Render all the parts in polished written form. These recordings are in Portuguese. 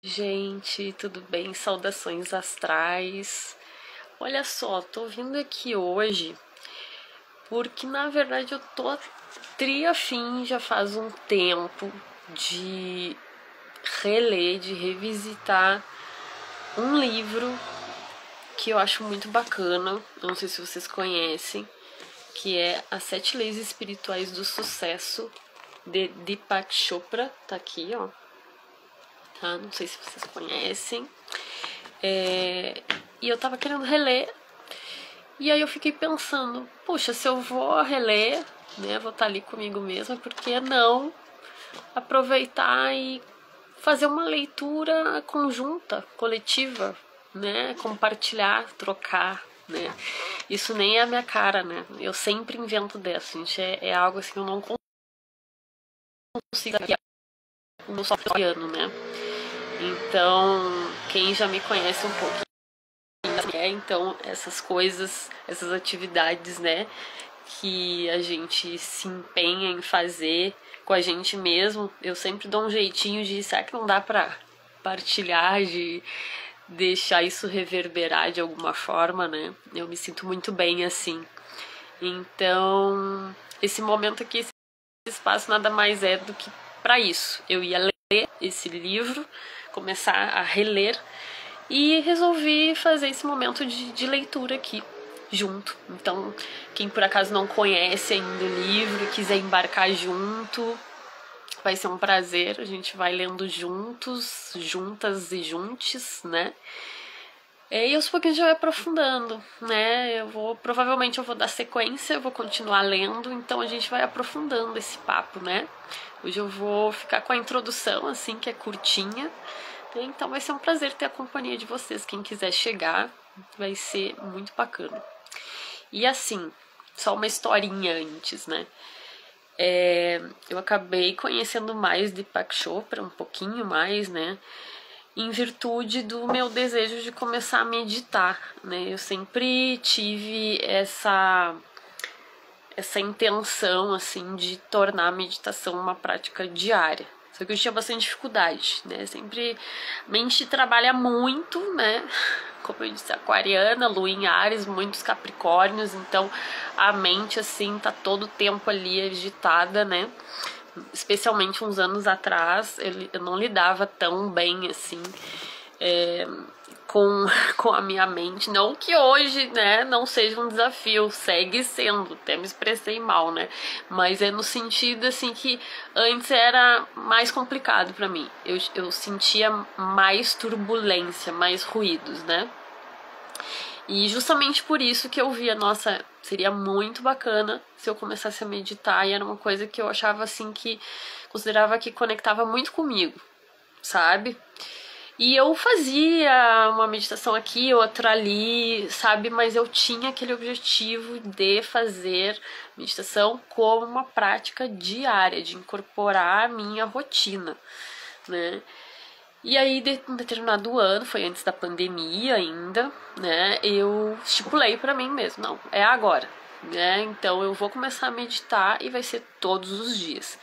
Gente, tudo bem? Saudações astrais. Olha só, tô vindo aqui hoje porque na verdade eu tô triafim já faz um tempo de reler, de revisitar um livro que eu acho muito bacana, não sei se vocês conhecem, que é As Sete Leis Espirituais do Sucesso, de Deepak Chopra. Tá aqui, ó. Tá? Não sei se vocês conhecem. E eu tava querendo reler. E aí eu fiquei pensando, puxa, se eu vou reler, né, vou estar ali comigo mesma, por que não aproveitar e fazer uma leitura conjunta, coletiva, né, compartilhar, trocar, né. Isso nem é a minha cara, né, eu sempre invento dessa, gente, é algo assim que eu não consigo, o meu software, né. Então, quem já me conhece um pouco, então essas coisas, essas atividades, né, que a gente se empenha em fazer com a gente mesmo, eu sempre dou um jeitinho de, será que não dá pra partilhar, de deixar isso reverberar de alguma forma, né? Eu me sinto muito bem assim. Então, esse momento aqui, esse espaço nada mais é do que para isso. Eu ia ler esse livro, começar a reler, e resolvi fazer esse momento de leitura aqui junto. Então, quem por acaso não conhece ainda o livro, quiser embarcar junto, vai ser um prazer. A gente vai lendo juntos, juntas e juntes, né? E aos pouquinhos já vai aprofundando, né? Provavelmente eu vou dar sequência, eu vou continuar lendo, então a gente vai aprofundando esse papo, né? Hoje eu vou ficar com a introdução, assim, que é curtinha. Então vai ser um prazer ter a companhia de vocês. Quem quiser chegar, vai ser muito bacana. E assim, só uma historinha antes, né? Eu acabei conhecendo mais de Deepak Chopra, um pouquinho mais, né? Em virtude do meu desejo de começar a meditar, né? Eu sempre tive essa intenção, assim, de tornar a meditação uma prática diária. Só que eu tinha bastante dificuldade, né? Sempre a mente trabalha muito, né? Como eu disse, aquariana, lua em Áries, muitos capricórnios, então a mente, assim, tá todo o tempo ali agitada, né? Especialmente uns anos atrás, eu não lidava tão bem, assim, com a minha mente. Não que hoje, né, não seja um desafio, segue sendo, até me expressei mal, né, mas é no sentido, assim, que antes era mais complicado pra mim, eu sentia mais turbulência, mais ruídos, né, e justamente por isso que eu via, nossa, seria muito bacana se eu começasse a meditar, e era uma coisa que eu achava, assim, que considerava que conectava muito comigo, sabe? E eu fazia uma meditação aqui, outra ali, sabe? Mas eu tinha aquele objetivo de fazer meditação como uma prática diária, de incorporar a minha rotina, né? E aí, um determinado ano, foi antes da pandemia ainda, né? Eu estipulei pra mim mesmo, não, é agora, né? Então eu vou começar a meditar e vai ser todos os dias.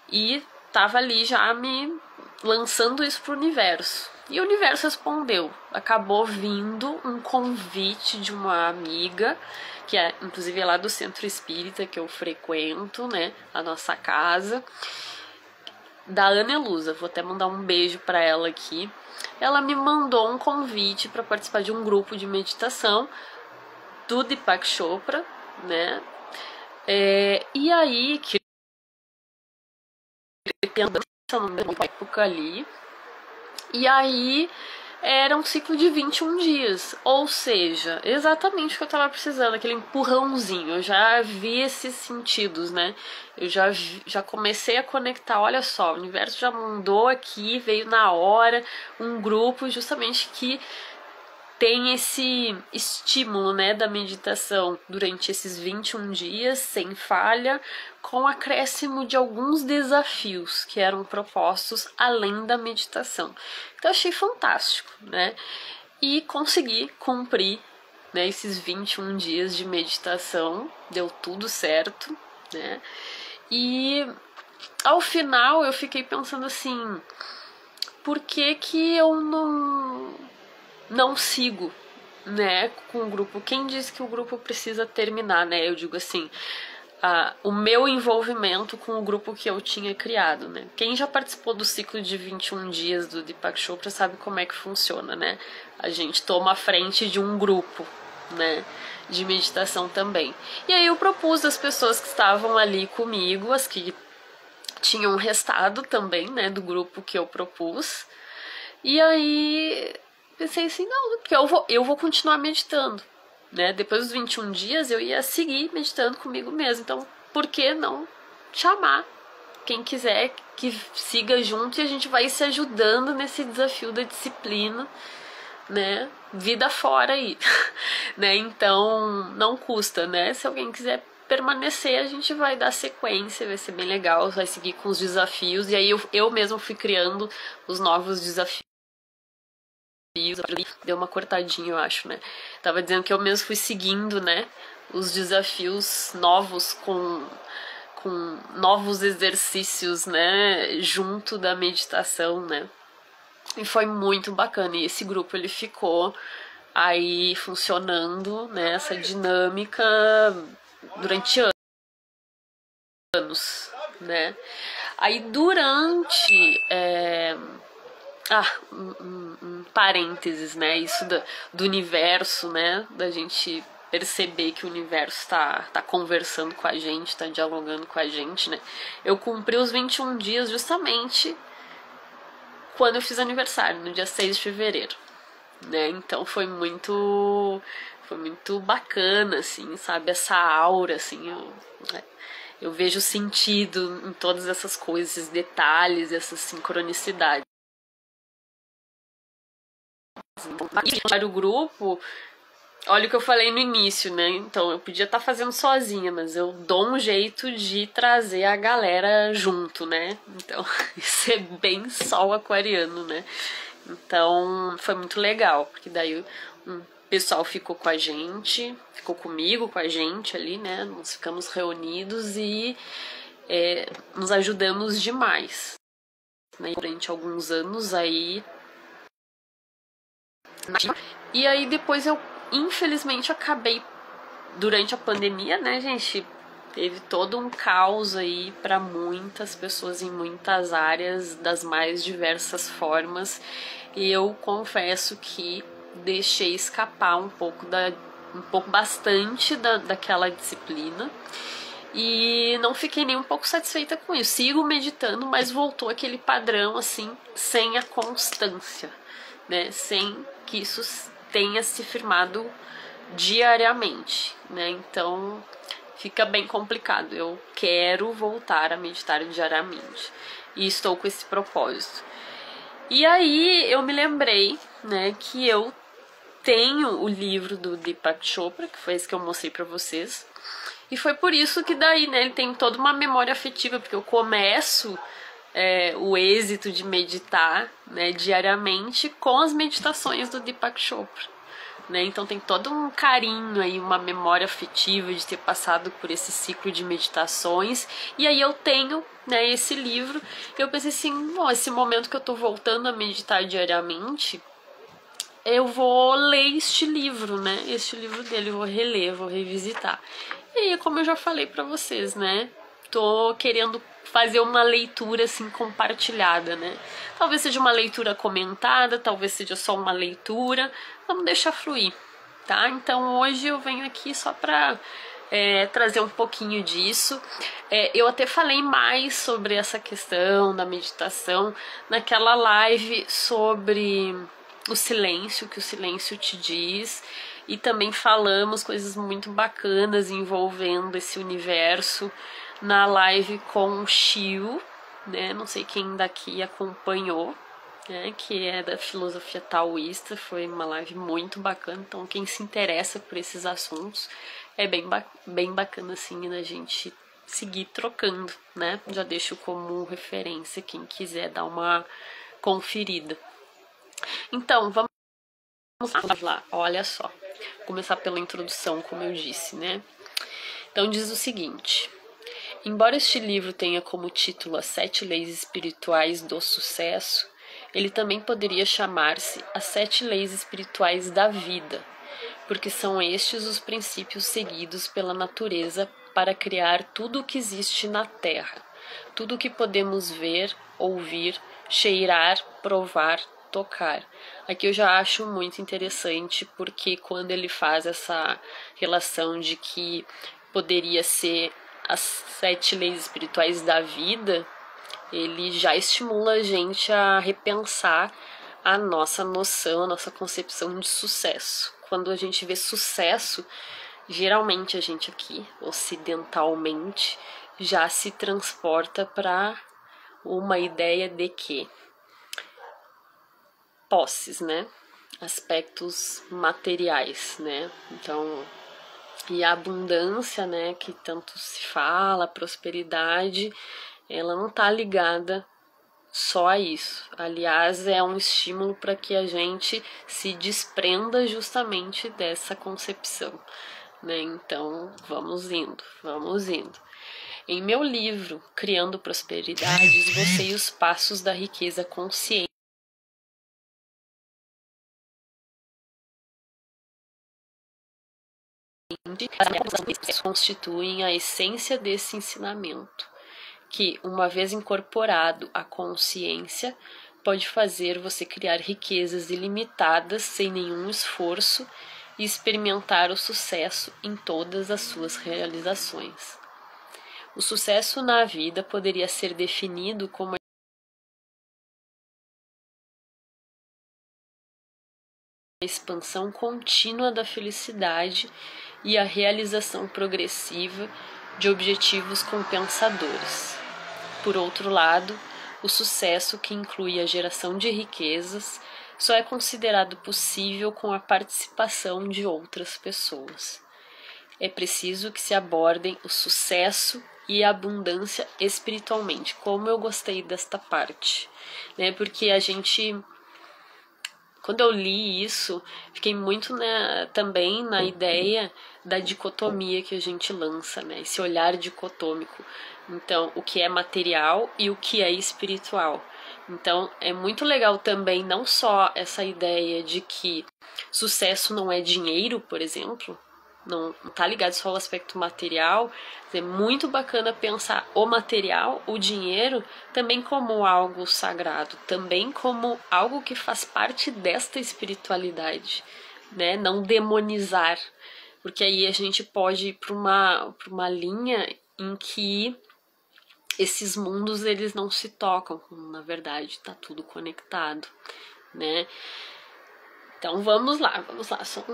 E tava ali já me lançando isso pro universo. E o universo respondeu. Acabou vindo um convite de uma amiga, que é inclusive lá do Centro Espírita que eu frequento, né? A nossa casa, da Ana Elusa. Vou até mandar um beijo para ela aqui. Ela me mandou um convite para participar de um grupo de meditação do Deepak Chopra, né? E aí, que numa época ali, e aí era um ciclo de 21 dias, ou seja, exatamente o que eu tava precisando, aquele empurrãozinho. Eu já vi esses sentidos, né? Eu já comecei a conectar, olha só, o universo já mandou aqui, veio na hora, um grupo justamente que tem esse estímulo, né, da meditação durante esses 21 dias, sem falha, com acréscimo de alguns desafios que eram propostos além da meditação. Então, achei fantástico, né? E consegui cumprir, né, esses 21 dias de meditação, deu tudo certo, né? E ao final eu fiquei pensando assim, por que que eu não sigo, né, com o grupo. Quem diz que o grupo precisa terminar, né? Eu digo assim, o meu envolvimento com o grupo que eu tinha criado, né? Quem já participou do ciclo de 21 dias do Deepak Chopra sabe como é que funciona, né? A gente toma a frente de um grupo, né, de meditação também. E aí eu propus às pessoas que estavam ali comigo, as que tinham restado também, né, do grupo que eu propus. E aí pensei assim, não, porque eu vou continuar meditando, né? Depois dos 21 dias eu ia seguir meditando comigo mesmo. Então, por que não chamar quem quiser que siga junto e a gente vai se ajudando nesse desafio da disciplina, né? Vida fora aí, né? Então, não custa, né? Se alguém quiser permanecer, a gente vai dar sequência, vai ser bem legal, vai seguir com os desafios. E aí eu mesmo fui criando os novos desafios. Deu uma cortadinha, eu acho, né? Tava dizendo que eu mesmo fui seguindo, né, os desafios novos com novos exercícios, né, junto da meditação, né? E foi muito bacana. E esse grupo, ele ficou aí funcionando, né, essa dinâmica durante anos, né? Aí durante um parênteses, né? Isso do universo, né? Da gente perceber que o universo tá conversando com a gente, tá dialogando com a gente, né? Eu cumpri os 21 dias justamente quando eu fiz aniversário, no dia 6 de fevereiro, né? Então foi muito bacana, assim, sabe? Essa aura, assim, eu vejo sentido em todas essas coisas, esses detalhes, essas sincronicidades. Para o grupo, olha o que eu falei no início, né? Então eu podia estar fazendo sozinha, mas eu dou um jeito de trazer a galera junto, né? Então isso é bem sol aquariano, né? Então foi muito legal, porque daí o pessoal ficou com a gente, ficou comigo, com a gente ali, né? Nós ficamos reunidos e nos ajudamos demais, né? Durante alguns anos aí. E aí depois eu, infelizmente, acabei durante a pandemia, né, gente? Teve todo um caos aí para muitas pessoas em muitas áreas, das mais diversas formas. E eu confesso que deixei escapar um pouco bastante daquela disciplina. E não fiquei nem um pouco satisfeita com isso. Sigo meditando, mas voltou aquele padrão assim, sem a constância, né? Sem que isso tenha se firmado diariamente, né? Então fica bem complicado. Eu quero voltar a meditar diariamente e estou com esse propósito. E aí eu me lembrei, né, que eu tenho o livro do Deepak Chopra, que foi esse que eu mostrei pra vocês. E foi por isso que daí, né, ele tem toda uma memória afetiva, porque eu começo o êxito de meditar, né, diariamente com as meditações do Deepak Chopra, né? Então tem todo um carinho aí, uma memória afetiva de ter passado por esse ciclo de meditações. E aí eu tenho, né, esse livro. E eu pensei assim, esse momento que eu tô voltando a meditar diariamente, eu vou ler este livro, né? Este livro dele, eu vou reler, vou revisitar. E aí, como eu já falei pra vocês, né? Tô querendo fazer uma leitura assim compartilhada, né? Talvez seja uma leitura comentada, talvez seja só uma leitura. Vamos deixar fluir, tá? Então hoje eu venho aqui só pra trazer um pouquinho disso. Eu até falei mais sobre essa questão da meditação naquela live sobre o silêncio, que o silêncio te diz, e também falamos coisas muito bacanas envolvendo esse universo na live com o Shio, né? Não sei quem daqui acompanhou, né? Que é da filosofia taoísta, foi uma live muito bacana, então quem se interessa por esses assuntos é bem bacana assim da gente seguir trocando, né? Já deixo como referência quem quiser dar uma conferida. Então, vamos lá, olha só. Vou começar pela introdução, como eu disse, né? Então diz o seguinte: embora este livro tenha como título As 7 Leis Espirituais do Sucesso, Ele também poderia chamar-se as 7 leis espirituais da vida, porque são estes os princípios seguidos pela natureza para criar tudo o que existe na Terra, tudo o que podemos ver, ouvir, cheirar, provar, tocar. Aqui eu já acho muito interessante, porque quando ele faz essa relação de que poderia ser as 7 leis espirituais da vida, ele já estimula a gente a repensar a nossa noção, a nossa concepção de sucesso. Quando a gente vê sucesso, geralmente a gente aqui, ocidentalmente, já se transporta para uma ideia de que posses, né? Aspectos materiais, né? Então, e a abundância, né, que tanto se fala, a prosperidade, ela não está ligada só a isso. Aliás, é um estímulo para que a gente se desprenda justamente dessa concepção, né? Então, vamos indo, vamos indo. Em meu livro, Criando Prosperidade, esbocei os passos da riqueza consciente. Constituem a essência desse ensinamento, que, uma vez incorporado à consciência, pode fazer você criar riquezas ilimitadas sem nenhum esforço e experimentar o sucesso em todas as suas realizações. O sucesso na vida poderia ser definido como a expansão contínua da felicidade e a realização progressiva de objetivos compensadores. Por outro lado, o sucesso, que inclui a geração de riquezas, só é considerado possível com a participação de outras pessoas. É preciso que se abordem o sucesso e a abundância espiritualmente. Como eu gostei desta parte, né? Porque a gente, quando eu li isso, fiquei muito, né, também na ideia da dicotomia que a gente lança, né? Esse olhar dicotômico. Então, o que é material e o que é espiritual. Então, é muito legal também não só essa ideia de que sucesso não é dinheiro, por exemplo, não tá ligado só ao aspecto material. É muito bacana pensar o material, o dinheiro, também como algo sagrado, também como algo que faz parte desta espiritualidade, né? Não demonizar, porque aí a gente pode ir para uma linha em que esses mundos eles não se tocam, na verdade está tudo conectado, né? Então vamos lá, são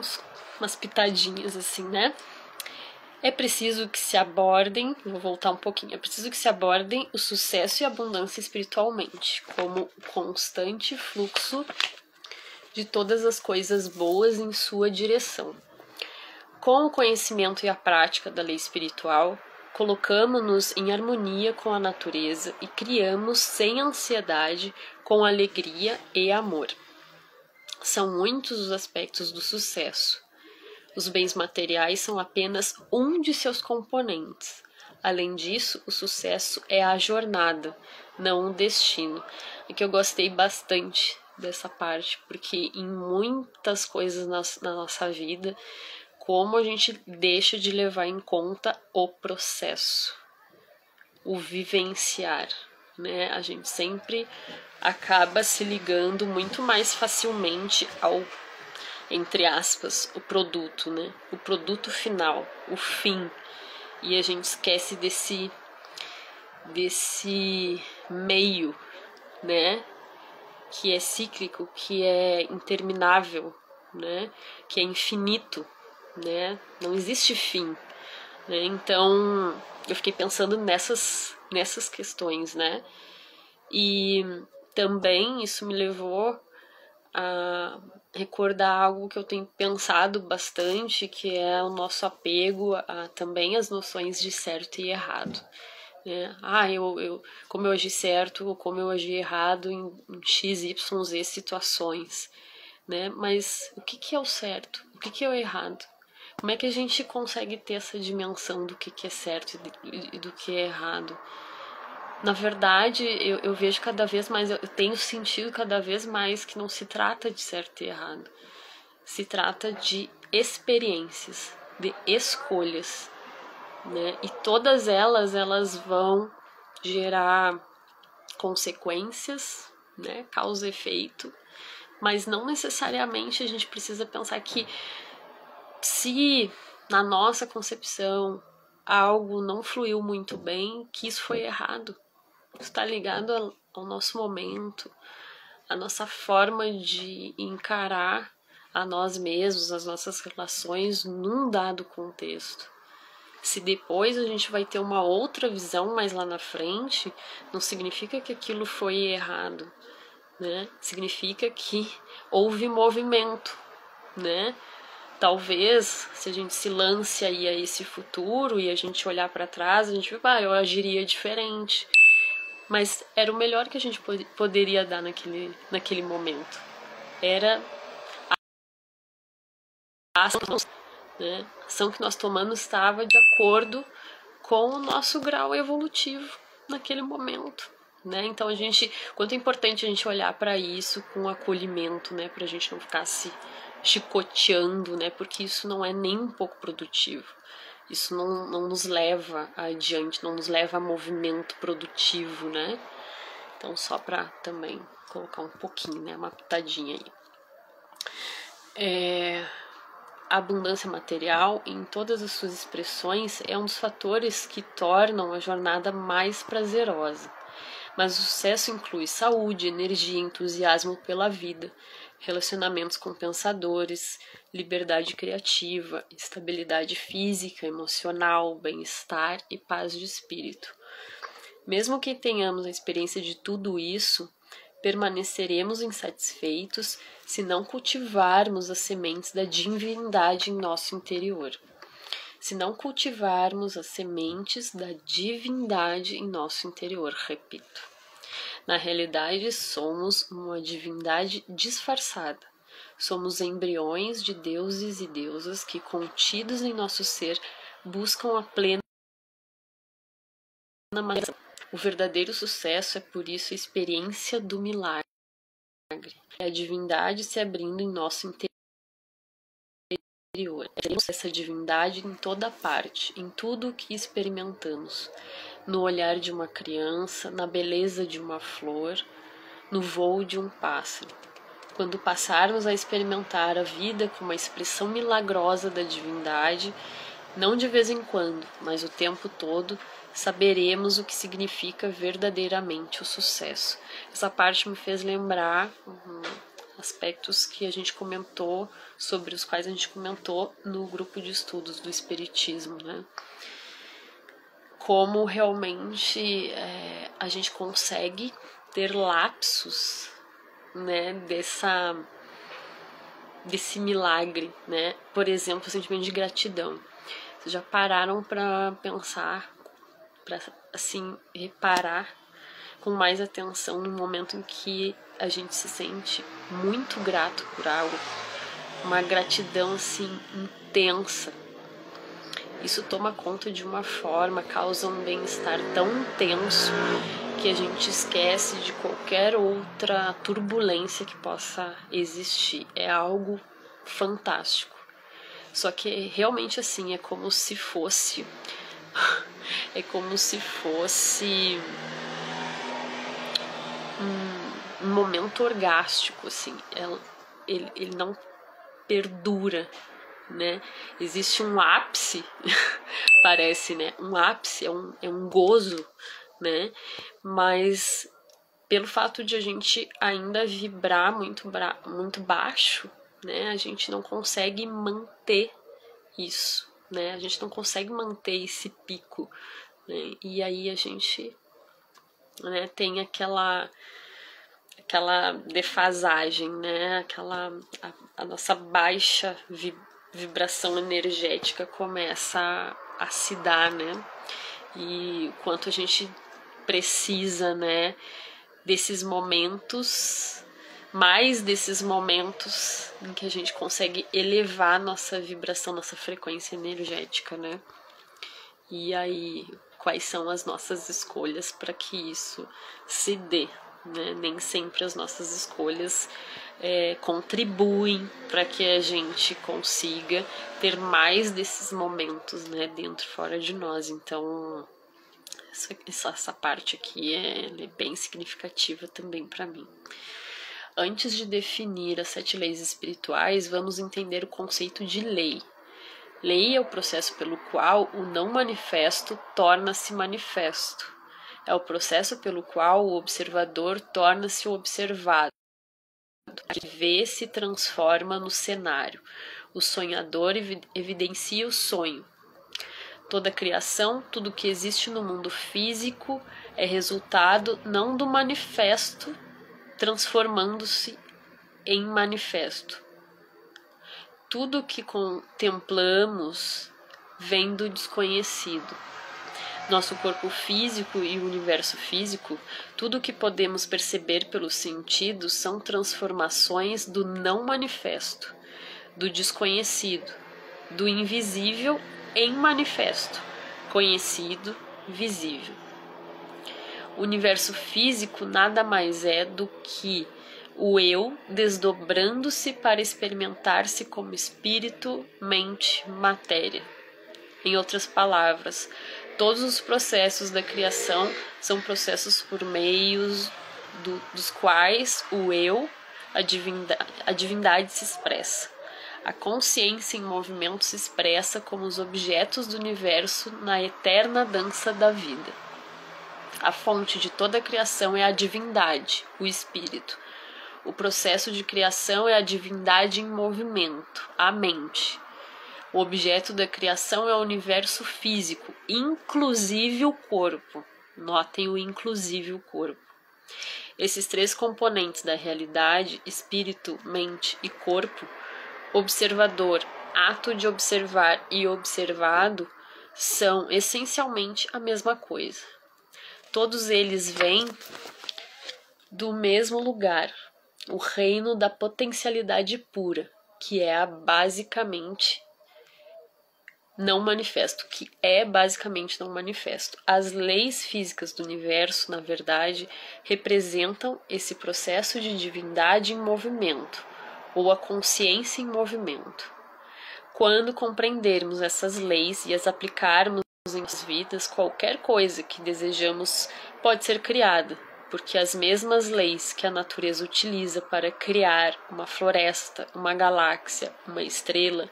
umas pitadinhas assim, né? É preciso que se abordem, vou voltar um pouquinho, é preciso que se abordem o sucesso e a abundância espiritualmente, como o constante fluxo de todas as coisas boas em sua direção. Com o conhecimento e a prática da lei espiritual, colocamos-nos em harmonia com a natureza e criamos sem ansiedade, com alegria e amor. São muitos os aspectos do sucesso. Os bens materiais são apenas um de seus componentes. Além disso, o sucesso é a jornada, não o destino. E que eu gostei bastante dessa parte, porque em muitas coisas na nossa vida, como a gente deixa de levar em conta o processo, o vivenciar, né? A gente sempre acaba se ligando muito mais facilmente ao, entre aspas, o produto, né? O produto final, o fim. E a gente esquece desse meio, né? Que é cíclico, que é interminável, né? Que é infinito, né? Não existe fim, né? Então, eu fiquei pensando nessas questões, né? E também isso me levou a recordar algo que eu tenho pensado bastante, que é o nosso apego a também as noções de certo e errado, né? Como eu agi certo ou como eu agi errado em x, y, z situações, né? Mas o que é o certo? O que é o errado? Como é que a gente consegue ter essa dimensão do que é certo e do que é errado? Na verdade, eu vejo cada vez mais, eu tenho sentido cada vez mais que não se trata de certo e errado. Se trata de experiências, de escolhas, né? E todas elas vão gerar consequências, né? Causa e efeito, mas não necessariamente a gente precisa pensar que se na nossa concepção algo não fluiu muito bem, que isso foi errado. Isso está ligado ao nosso momento, a nossa forma de encarar a nós mesmos, as nossas relações num dado contexto. Se depois a gente vai ter uma outra visão mais lá na frente, não significa que aquilo foi errado, né? Significa que houve movimento, né? Talvez, se a gente se lance aí a esse futuro e a gente olhar para trás, a gente vai, eu agiria diferente. Mas era o melhor que a gente poderia dar naquele momento. Era a ação, né? A ação que nós tomamos estava de acordo com o nosso grau evolutivo naquele momento, né? Então quanto é importante a gente olhar para isso com acolhimento, né? Para a gente não ficar se chicoteando, né? Porque isso não é nem um pouco produtivo. Isso não nos leva adiante, não nos leva a movimento produtivo, né? Então, só para também colocar um pouquinho, né? Uma pitadinha aí. A abundância material, em todas as suas expressões, é um dos fatores que tornam a jornada mais prazerosa. Mas o sucesso inclui saúde, energia, entusiasmo pela vida, relacionamentos compensadores, liberdade criativa, estabilidade física, emocional, bem-estar e paz de espírito. Mesmo que tenhamos a experiência de tudo isso, permaneceremos insatisfeitos se não cultivarmos as sementes da divindade em nosso interior. Se não cultivarmos as sementes da divindade em nosso interior, repito. Na realidade, somos uma divindade disfarçada. Somos embriões de deuses e deusas que, contidos em nosso ser, buscam a plena maneira. O verdadeiro sucesso é, por isso, a experiência do milagre. É a divindade se abrindo em nosso interior. Temos essa divindade em toda parte, em tudo o que experimentamos. No olhar de uma criança, na beleza de uma flor, no voo de um pássaro. Quando passarmos a experimentar a vida como a expressão milagrosa da divindade, não de vez em quando, mas o tempo todo, saberemos o que significa verdadeiramente o sucesso. Essa parte me fez lembrar aspectos que a gente comentou, sobre os quais a gente comentou no grupo de estudos do Espiritismo, né? Como realmente a gente consegue ter lapsos, né, desse milagre, né? Por exemplo, o sentimento de gratidão. Vocês já pararam para pensar, para assim reparar com mais atenção no momento em que a gente se sente muito grato por algo, uma gratidão assim intensa. Isso toma conta de uma forma, causa um bem-estar tão intenso que a gente esquece de qualquer outra turbulência que possa existir. É algo fantástico. Só que realmente assim, é como se fosse um momento orgástico, assim. Ele não perdura, né? Existe um ápice, parece, né? Um ápice, é um gozo, né? Mas pelo fato de a gente ainda vibrar muito baixo, né? A gente não consegue manter isso, né? A gente não consegue manter esse pico, né? E aí a gente, né, tem aquela defasagem, né? A nossa baixa vibração energética começa a se dar, né? E o quanto a gente precisa, né, desses momentos, mais desses momentos em que a gente consegue elevar nossa vibração, nossa frequência energética, né? E aí, quais são as nossas escolhas para que isso se dê, né? Nem sempre as nossas escolhas contribuem para que a gente consiga ter mais desses momentos, né, dentro e fora de nós. Então essa parte aqui é bem significativa também para mim. Antes de definir as 7 leis espirituais, vamos entender o conceito de lei. Lei é o processo pelo qual o não manifesto torna-se manifesto. É o processo pelo qual o observador torna-se o observado. A vê se transforma no cenário. O sonhador evidencia o sonho. Toda criação, tudo que existe no mundo físico é resultado não do manifesto transformando-se em manifesto. Tudo que contemplamos vem do desconhecido. Nosso corpo físico e o universo físico, tudo que podemos perceber pelos sentidos são transformações do não manifesto, do desconhecido, do invisível em manifesto, conhecido, visível. O universo físico nada mais é do que o eu desdobrando-se para experimentar-se como espírito, mente, matéria. Em outras palavras, todos os processos da criação são processos por meio dos quais o eu, a divindade se expressa. A consciência em movimento se expressa como os objetos do universo na eterna dança da vida. A fonte de toda a criação é a divindade, o espírito. O processo de criação é a divindade em movimento, a mente. O objeto da criação é o universo físico, inclusive o corpo. Notem o inclusive o corpo. Esses 3 componentes da realidade, espírito, mente e corpo, observador, ato de observar e observado, são essencialmente a mesma coisa. Todos eles vêm do mesmo lugar, o reino da potencialidade pura, que é basicamente não manifesto, As leis físicas do universo, na verdade, representam esse processo de divindade em movimento, ou a consciência em movimento. Quando compreendermos essas leis e as aplicarmos em nossas vidas, qualquer coisa que desejamos pode ser criada, porque as mesmas leis que a natureza utiliza para criar uma floresta, uma galáxia, uma estrela,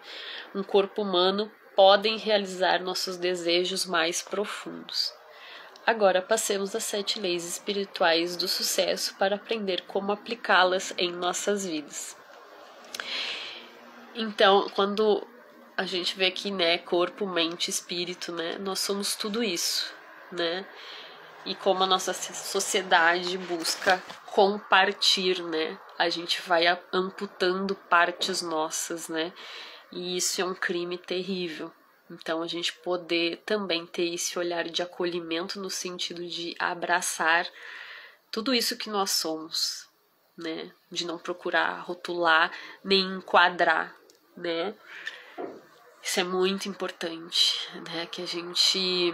um corpo humano, podem realizar nossos desejos mais profundos. Agora passemos às 7 leis espirituais do sucesso para aprender como aplicá-las em nossas vidas. Então, quando a gente vê aqui, né, corpo, mente, espírito, né, nós somos tudo isso, né? E como a nossa sociedade busca compartilhar, né? A gente vai amputando partes nossas, né? E isso é um crime terrível. Então a gente poder também ter esse olhar de acolhimento no sentido de abraçar tudo isso que nós somos, né? De não procurar rotular nem enquadrar, né? Isso é muito importante, né? Que a gente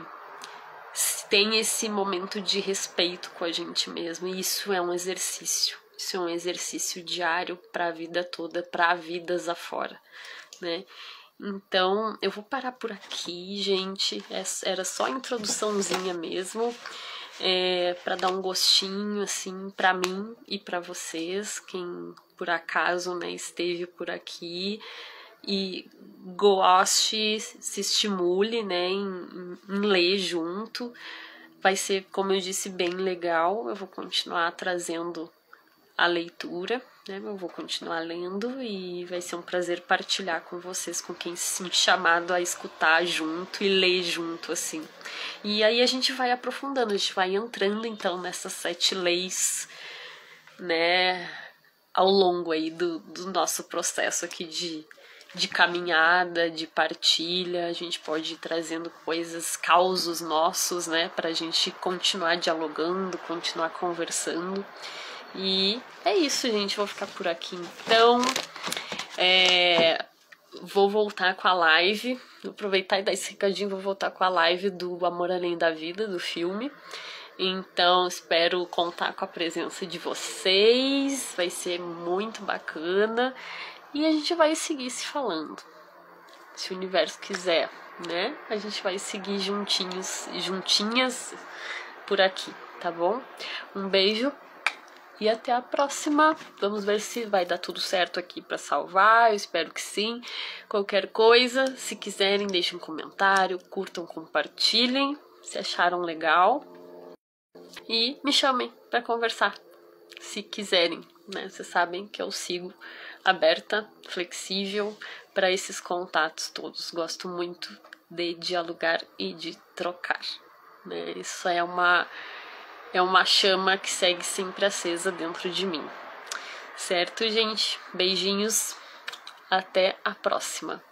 tem esse momento de respeito com a gente mesmo. E isso é um exercício. Isso é um exercício diário para a vida toda, para vidas afora, né? Então, eu vou parar por aqui, gente. Era só a introduçãozinha mesmo, para dar um gostinho, assim, para mim e para vocês, quem por acaso, né, esteve por aqui e goste, se estimule, né, em ler junto. Vai ser, como eu disse, bem legal. Eu vou continuar trazendo a leitura, né? Eu vou continuar lendo e vai ser um prazer partilhar com vocês, com quem se sente chamado a escutar junto e ler junto, assim. E aí a gente vai aprofundando, a gente vai entrando então nessas 7 leis, né, ao longo aí do nosso processo aqui de caminhada, de partilha. A gente pode ir trazendo coisas, causos nossos, né, pra gente continuar dialogando, continuar conversando. E é isso, gente. Vou ficar por aqui então. vou voltar com a live, vou aproveitar e dar esse recadinho, vou voltar com a live do Amor Além da Vida, do filme. Então, espero contar com a presença de vocês, vai ser muito bacana. E a gente vai seguir se falando, se o universo quiser, né? A gente vai seguir juntinhos e juntinhas por aqui, tá bom? Um beijo e até a próxima. Vamos ver se vai dar tudo certo aqui pra salvar, eu espero que sim. Qualquer coisa, se quiserem, deixem um comentário, curtam, compartilhem, se acharam legal. E me chamem pra conversar, se quiserem, né? Vocês sabem que eu sigo aberta, flexível para esses contatos todos. Gosto muito de dialogar e de trocar, né? Isso é uma chama que segue sempre acesa dentro de mim. Certo, gente? Beijinhos. Até a próxima.